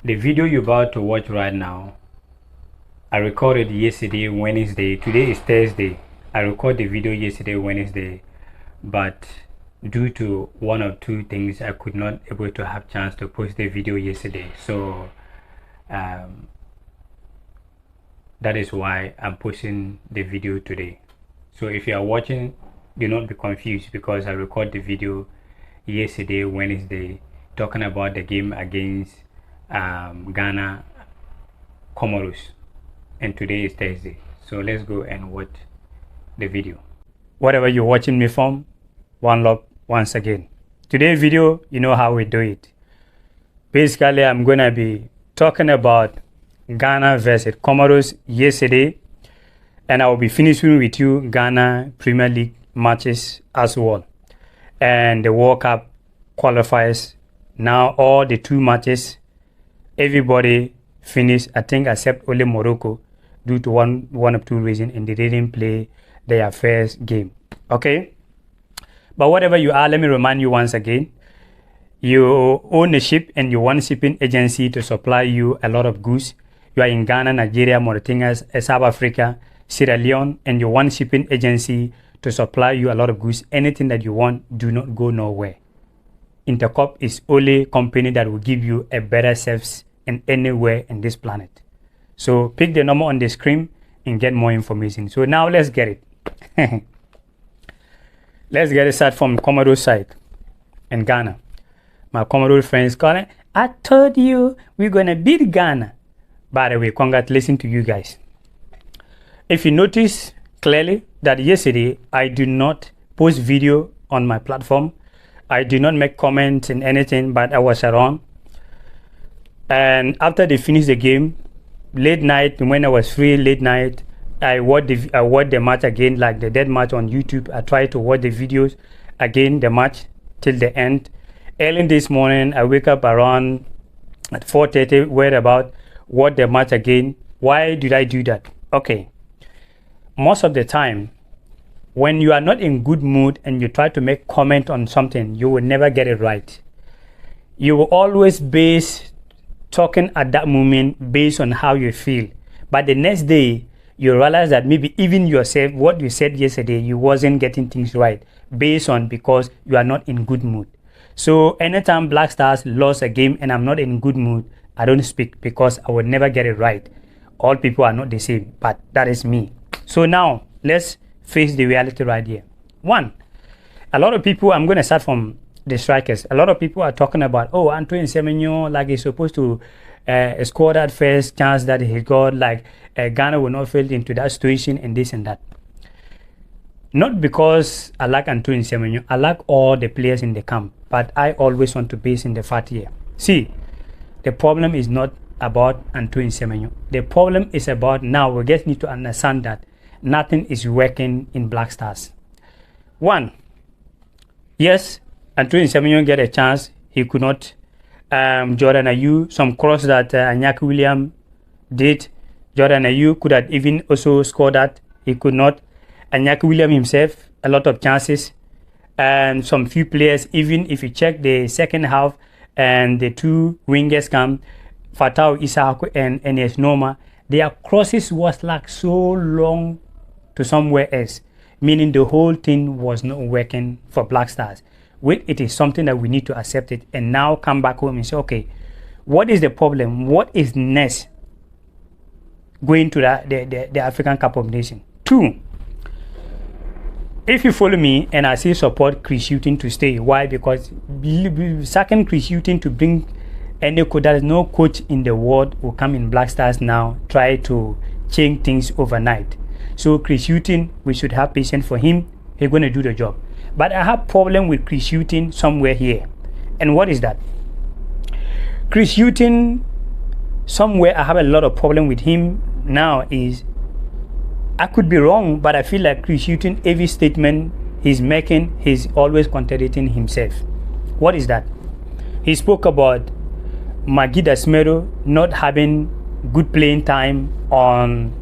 The video you're about to watch right now, I recorded yesterday, Wednesday. Today is Thursday. I recorded the video yesterday, Wednesday, but due to one or two things, I could not able to have chance to post the video yesterday. So that is why I'm posting the video today. So if you are watching, do not be confused, because I recorded the video yesterday, Wednesday, talking about the game against Ghana Comoros, and today is Thursday. So let's go and watch the video. Whatever you're watching me from, one love once again. Today's video, you know how we do it. Basically, I'm gonna be talking about Ghana versus Comoros yesterday, and I will be finishing with you Ghana Premier League matches as well, and the World Cup qualifiers. Now all the two matches, everybody finished, I think, except only Morocco, due to one of two reasons, and they didn't play their first game. Okay, but whatever you are, let me remind you once again, you own a ship and you want a shipping agency to supply you a lot of goods. You are in Ghana, Nigeria, Mauritania, South Africa, Sierra Leone, and you want a shipping agency to supply you a lot of goods. Anything that you want, do not go nowhere. Intercorp is only company that will give you a better service in anywhere in this planet. So pick the number on the screen and get more information. So now let's get it. Let's get it started from Comoros side in Ghana. My Comoros friends call it, I told you we're gonna beat Ghana. By the way, congratulations to you guys. If you notice clearly that yesterday I do not post video on my platform, I did not make comments in anything, but I was around. And after they finished the game, late night, when I was free, late night, I watched the match again, like the dead match on YouTube. I tried to watch the videos again, the match till the end. Early this morning, I wake up around at 4:30, where about watch the match again. Why did I do that? Okay, most of the time, when you are not in good mood and you try to make comment on something, you will never get it right. You will always base talking at that moment based on how you feel. But the next day, you realize that maybe even yourself, what you said yesterday, you wasn't getting things right based on because you are not in good mood. So anytime Black Stars lost a game and I'm not in good mood, I don't speak because I will never get it right. All people are not the same, but that is me. So now let's face the reality right here. One, a lot of people, I'm going to start from the strikers. A lot of people are talking about, oh, Antoine Semenyo, like he's supposed to score that first chance that he got, like Ghana will not fall into that situation and this and that. Not because I like Antoine Semenyo, I like all the players in the camp, but I always want to base in the fact here. See, the problem is not about Antoine Semenyo. The problem is about now we just need to understand that nothing is working in Black Stars. One, yes, Antoine Semenyo get a chance. He could not. Jordan Ayew, some cross that Anyaki William did. Jordan Ayew could have even also scored that. He could not. Anyaki William himself, a lot of chances. And some few players, even if you check the second half and the two wingers come, Fatau Isako and NS Noma, their crosses was like so long to somewhere else, meaning the whole thing was not working for Black Stars. It is something that we need to accept it and now come back home and say, okay, what is the problem? What is next going to the African Cup of Nations? Two, if you follow me and I say support Chris Hughton to stay, why? Because second Chris Hughton to bring any coach, there is no coach in the world who come in Black Stars now try to change things overnight. So Chris Hughton, we should have patience for him. He's going to do the job. But I have problem with Chris Hughton somewhere here. And what is that? Chris Hughton, somewhere I have a lot of problem with him now is, I could be wrong, but I feel like Chris Hughton, every statement he's making, he's always contradicting himself. What is that? He spoke about Magida Smero not having good playing time on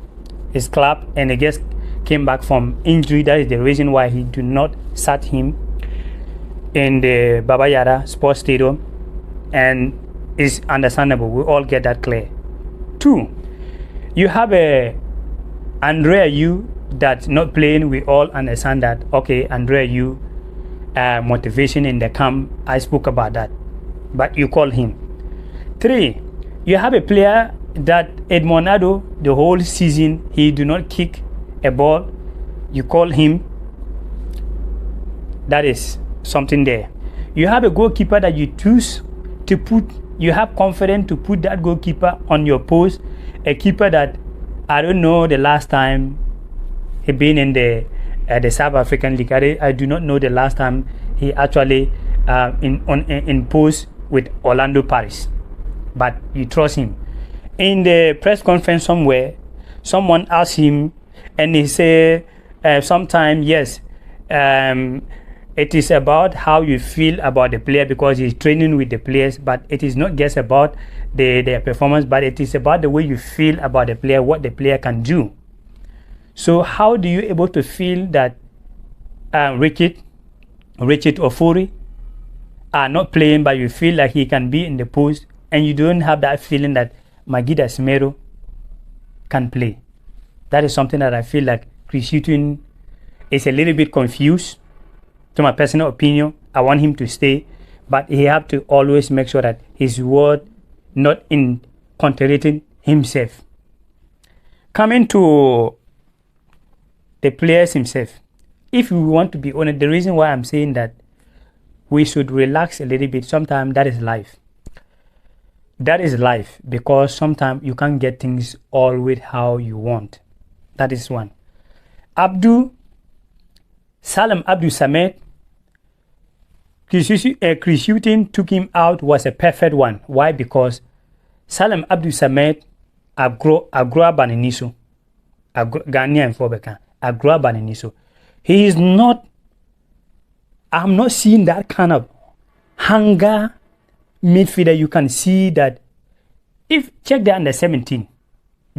his club, and I guess came back from injury. That is the reason why he do not start him in the Baba Yara Sports Stadium. And is understandable. We all get that clear. 2, you have a Andrea Yu that's not playing. We all understand that. Okay, Andrea Yu, motivation in the camp. I spoke about that, but you call him. 3, you have a player that Edmonado the whole season he do not kick a ball. You call him. That is something there. You have a goalkeeper that you choose to put. You have confidence to put that goalkeeper on your post. A keeper that I don't know the last time he been in the South African League. I do not know the last time he actually in post with Orlando Paris. But you trust him. In the press conference somewhere, someone asked him, and he said, "Sometimes yes, it is about how you feel about the player because he's training with the players, but it is not just about their performance, but it is about the way you feel about the player, what the player can do." So how do you able to feel that Richard Ofori are not playing, but you feel like he can be in the post, and you don't have that feeling that Magida Smero can play? That is something that I feel like Chris Hughton is a little bit confused. To my personal opinion, I want him to stay, but he have to always make sure that his word not in contradicting himself. Coming to the players himself, if we want to be honest, the reason why I'm saying that we should relax a little bit, sometimes that is life. That is life, because sometimes you can't get things always how you want. That is one. Salem Abdul Samed, Chris Hughton took him out, was a perfect one. Why? Because Salem Abdul Samed agro baniniso, Ghanaian Fobeka, agro baniniso. He is not. I'm not seeing that kind of hunger midfielder. You can see that. If check the under 17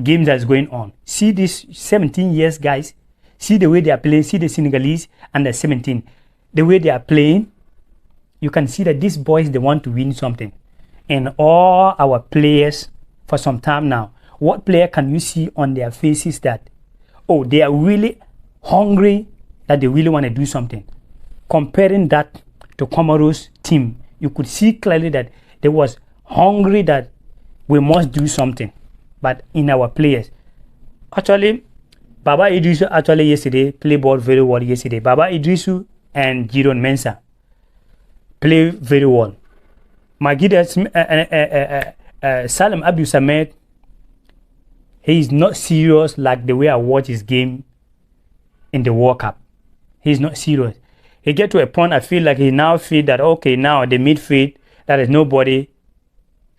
games that's going on. See these 17 years guys. See the way they are playing. See the Senegalese under 17. The way they are playing. You can see that these boys, they want to win something. And all our players for some time now, what player can you see on their faces that, oh, they are really hungry, that they really want to do something? Comparing that to Comoros team, you could see clearly that they was hungry that we must do something. But in our players, actually, Baba Idrisu actually yesterday played ball very well yesterday. Baba Idrisu and Giron Mensah play very well. Magida Salem Abdul Samed, he is not serious like the way I watch his game in the World Cup. He's not serious. He get to a point I feel like he now feel that okay, now the midfield, that is nobody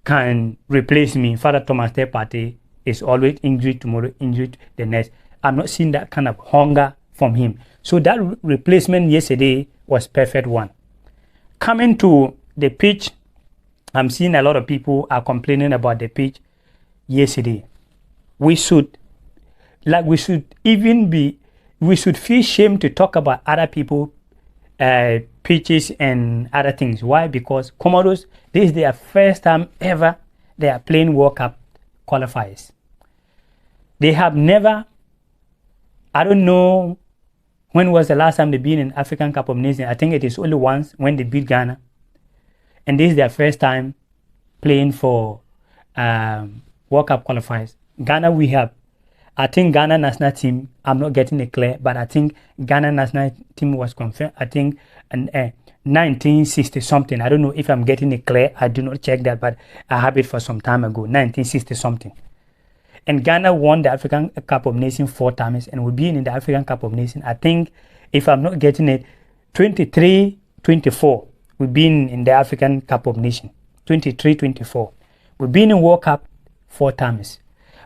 can replace me. Father Thomas Tepate is always injured tomorrow, injured the next. I'm not seeing that kind of hunger from him. So that replacement yesterday was perfect one. Coming to the pitch, I'm seeing a lot of people are complaining about the pitch yesterday. We should feel shame to talk about other people pitches and other things. Why? Because Comoros, this is their first time ever they are playing World Cup qualifiers. They have never, I don't know when was the last time they've been in African Cup of Nations. I think it is only once when they beat Ghana. And this is their first time playing for World Cup qualifiers. Ghana, we have, I think Ghana national team, I'm not getting it clear, but I think Ghana national team was confirmed, I think, 1960 something. I don't know if I'm getting it clear. I do not check that, but I have it for some time ago, 1960 something. And Ghana won the African Cup of Nations 4 times, and we've been in the African Cup of Nations, I think, if I'm not getting it, 23, 24. We've been in the African Cup of Nations, 23, 24. We've been in World Cup 4 times.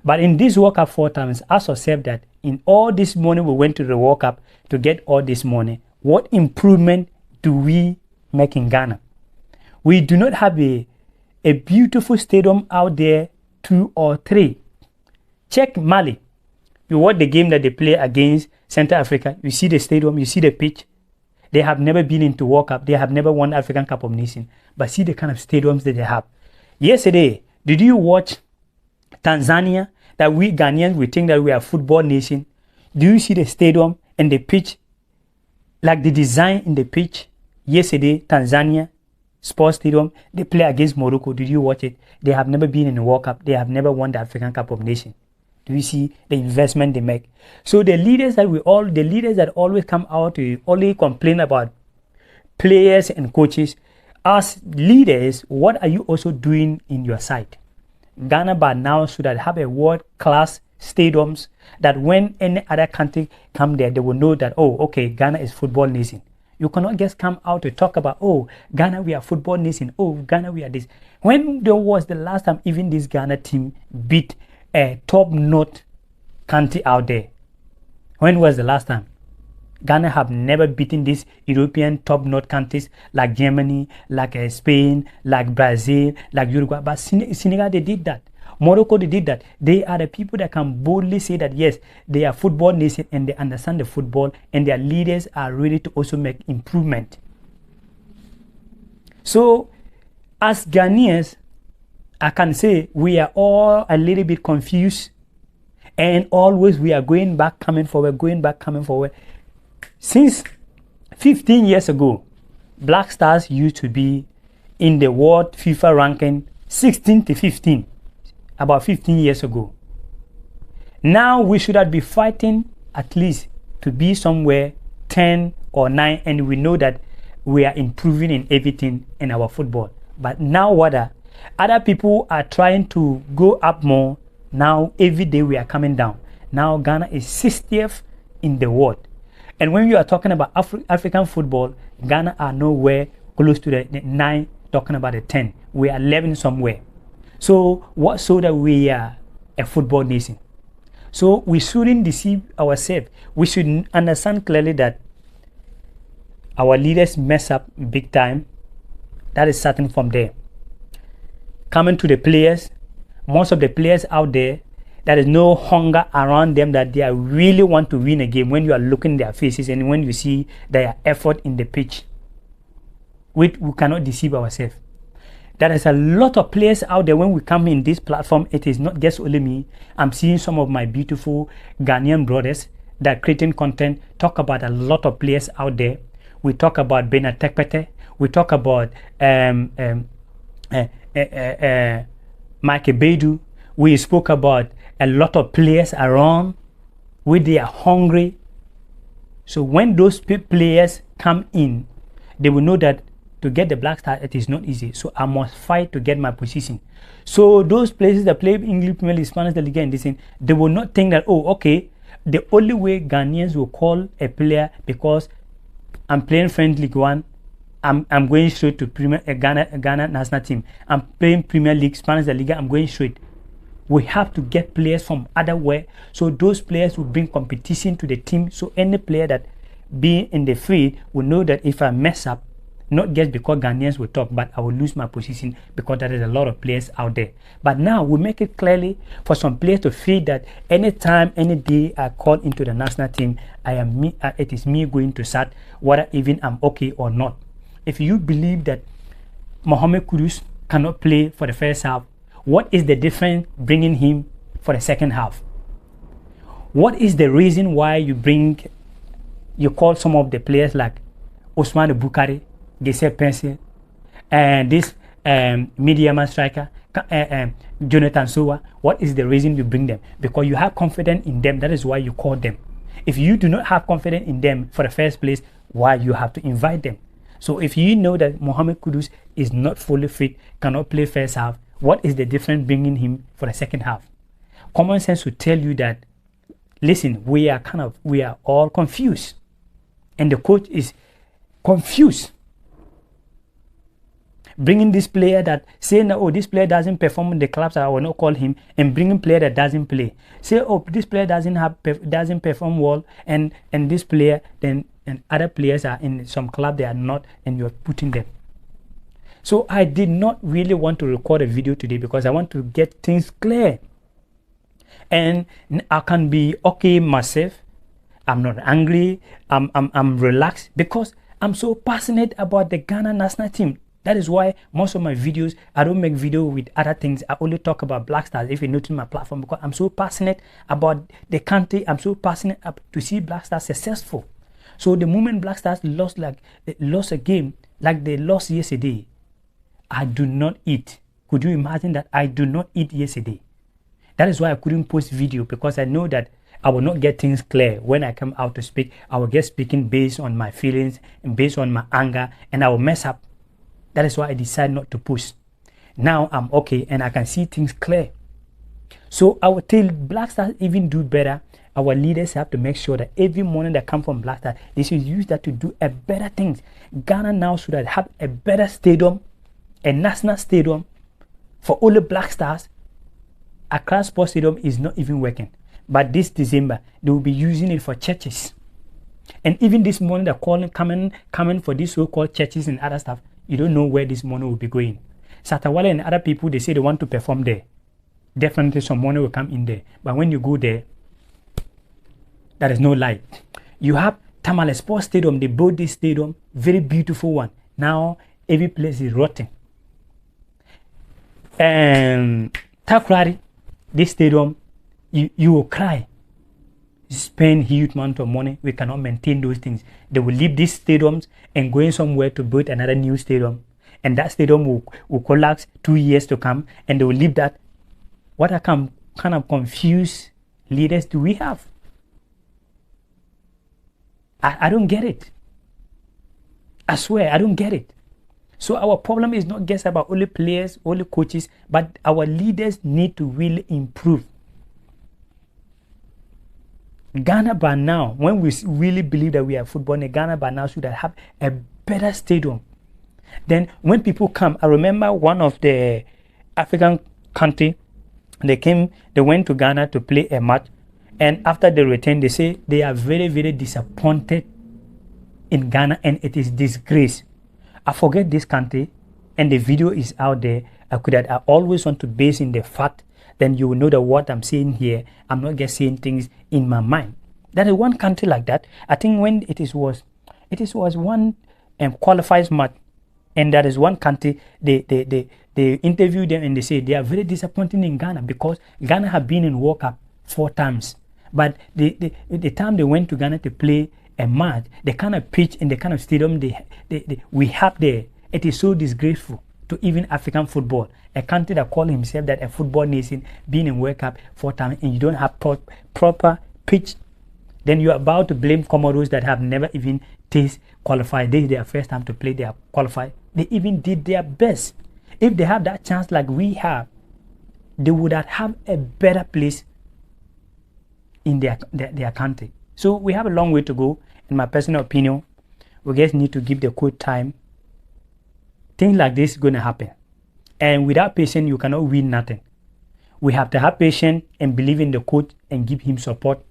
But in this World Cup 4 times, ask yourself that in all this money we went to the World Cup to get all this money, what improvement do we make in Ghana? We do not have a beautiful stadium out there, 2 or 3. Check Mali. You watch the game that they play against Central Africa. You see the stadium, you see the pitch. They have never been into World Cup. They have never won African Cup of Nations. But see the kind of stadiums that they have. Yesterday, did you watch Tanzania? That we Ghanaians, we think that we are a football nation. Do you see the stadium and the pitch? Like the design in the pitch? Yesterday, Tanzania Sports Stadium, they play against Morocco. Did you watch it? They have never been in the World Cup. They have never won the African Cup of Nations. Do you see the investment they make? So the leaders that always come out to only complain about players and coaches, as leaders, what are you also doing in your side? Ghana by now should have a world-class stadiums that when any other country come there, they will know that, oh, okay, Ghana is football nation. You cannot just come out to talk about, oh, Ghana, we are football nation. Oh, Ghana, we are this. When there was the last time even this Ghana team beat a top-notch country out there? When was the last time? Ghana have never beaten these European top-notch countries like Germany, like Spain, like Brazil, like Uruguay. But Senegal, they did that. Morocco, they did that. They are the people that can boldly say that, yes, they are football nation and they understand the football and their leaders are ready to also make improvement. So, as Ghanaians, I can say we are all a little bit confused and always we are going back, coming forward. Since 15 years ago, Black Stars used to be in the world FIFA ranking 16 to 15, about 15 years ago. Now we should have been fighting at least to be somewhere 10 or 9, and we know that we are improving in everything in our football. But now other people are trying to go up more. Now every day we are coming down. Now Ghana is 60th in the world. And when you are talking about African football, Ghana are nowhere close to the 9, talking about the 10. We are 11 somewhere. So that we are a football nation. So we shouldn't deceive ourselves. We should understand clearly that our leaders mess up big time. That is starting from there. Coming to the players, most of the players out there, there is no hunger around them that they really want to win a game when you are looking at their faces and when you see their effort in the pitch. We cannot deceive ourselves. There is a lot of players out there. When we come in this platform, it is not just only me. I'm seeing some of my beautiful Ghanaian brothers that are creating content talk about a lot of players out there. We talk about Bernard Tekpete. We talk about Mike Bedu. We spoke about a lot of players around where they are hungry. So when those players come in, they will know that to get the Black Star, it is not easy. So I must fight to get my position. So those places that play English Premier League, Spanish League, and this thing, they will not think that, oh, okay, the only way Ghanaians will call a player because I'm playing French League 1, I'm going straight to Ghana national team. I'm playing Premier League, Spanish League, I'm going straight. We have to get players from other way, so those players will bring competition to the team. So any player that be in the field will know that if I mess up, not just because Ghanaians will talk, but I will lose my position because there is a lot of players out there. But now we make it clearly for some players to feel that anytime, any day I call into the national team, it is me going to start, whether even I'm okay or not. If you believe that Mohamed Kudus cannot play for the first half, what is the difference bringing him for the second half? What is the reason why you call some of the players like Ousmane Boukari, Gese Pense, and this medium striker, Jonathan Sowa? What is the reason you bring them? Because you have confidence in them. That is why you call them. If you do not have confidence in them for the first place, why you have to invite them? So if you know that Mohamed Kudus is not fully fit, cannot play first half, what is the difference bringing him for the second half? Common sense will tell you that, listen, we are all confused. And the coach is confused. Bringing this player that saying that, oh, this player doesn't perform in the clubs, I will not call him, and bringing player that doesn't play. Say, oh, this player doesn't perform well, and this player and other players are in some club, they are not, and you're putting them. So I did not really want to record a video today because I want to get things clear. And I can be okay myself. I'm not angry. I'm relaxed because I'm so passionate about the Ghana national team. That is why most of my videos, I don't make video with other things. I only talk about Black Stars, if you notice my platform, because I'm so passionate about the country. I'm so passionate to see Black Stars successful. So the moment Black Stars lost a game like they lost yesterday, I do not eat. Could you imagine that? I do not eat yesterday. That is why I couldn't post video, because I know that I will not get things clear when I come out to speak. I will get speaking based on my feelings and based on my anger, and I will mess up. That is why I decided not to post. Now I'm okay and I can see things clear. So I will tell Black Stars even do better. Our leaders have to make sure that every money that comes from Black Stars, they should use that to do a better things. Ghana now should have a better stadium, a national stadium for all the Black Stars. Accra Sports Stadium is not even working. But this December, they will be using it for churches. And even this money they're coming for these so-called churches and other stuff, you don't know where this money will be going. Satawale and other people, they say they want to perform there. Definitely some money will come in there. But when you go there, there is no light. You have Tamale Sports Stadium. They built this stadium, very beautiful one. Now every place is rotten. And Takrari, this stadium, you will cry. Spend huge amount of money. We cannot maintain those things. They will leave these stadiums and going somewhere to build another new stadium, and that stadium will collapse 2 years to come, and they will leave that. What kind of confused leaders do we have? I don't get it. I swear I don't get it. So our problem is not just about only players, only coaches, but our leaders need to really improve. Ghana by now, when we really believe that we are football, Ghana by now should have a better stadium. Then when people come, I remember one of the African country, they went to Ghana to play a match, and after they returned, they say they are very, very disappointed in Ghana, and it is disgrace. I forget this country, and the video is out there. I always want to base in the fact. Then you will know that what I'm saying here, I'm not just saying things in my mind. There is one country like that. I think when it was one qualifies match, and there is one country, they interview them and they say they are very disappointed in Ghana, because Ghana have been in World Cup 4 times. But the time they went to Ghana to play a match, the kind of pitch and the kind of stadium we have there, it is so disgraceful to even African football. A country that calls himself that a football nation, being in World Cup 4 times, and you don't have proper pitch. Then you are about to blame Comoros that have never even qualified. This is their first time to play. They are qualified. They even did their best. If they have that chance like we have, they would have a better place in their country. So we have a long way to go. In my personal opinion, we just need to give the coach time. Things like this is going to happen. And without patience, you cannot win nothing. We have to have patience and believe in the coach and give him support.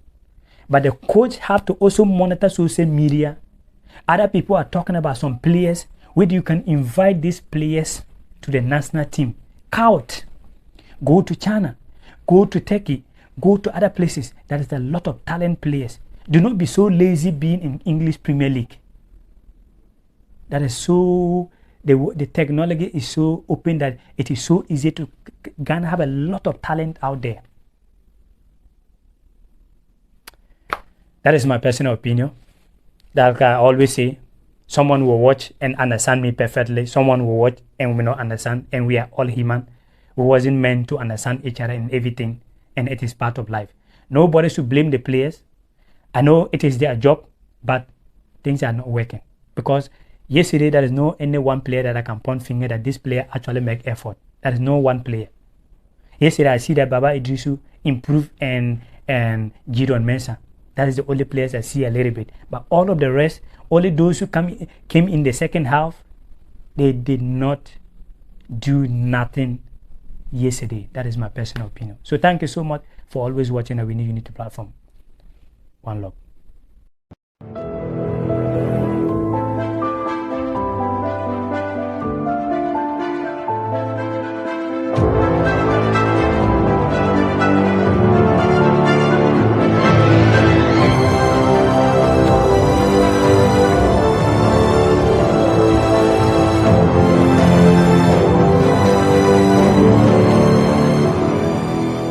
But the coach have to also monitor social media. Other people are talking about some players where you can invite these players to the national team. Scout. Go to China. Go to Turkey. Go to other places. There is a lot of talent players. Do not be so lazy being in English Premier League. That is so... The technology is so open that it is so easy to Ghana have a lot of talent out there. That is my personal opinion. Like I always say, someone will watch and understand me perfectly. Someone will watch and will not understand. And we are all human. We wasn't meant to understand each other and everything. And it is part of life. Nobody should blame the players. I know it is their job, but things are not working. Because yesterday, there is no any one player that I can point finger that this player actually make effort. There is no one player. Yesterday, I see that Baba Idrisu improve and Gideon Mensah. That is the only players I see a little bit. But all of the rest, only those who came in the second half, they did not do nothing yesterday. That is my personal opinion. So thank you so much for always watching Awini Unity platform. One love.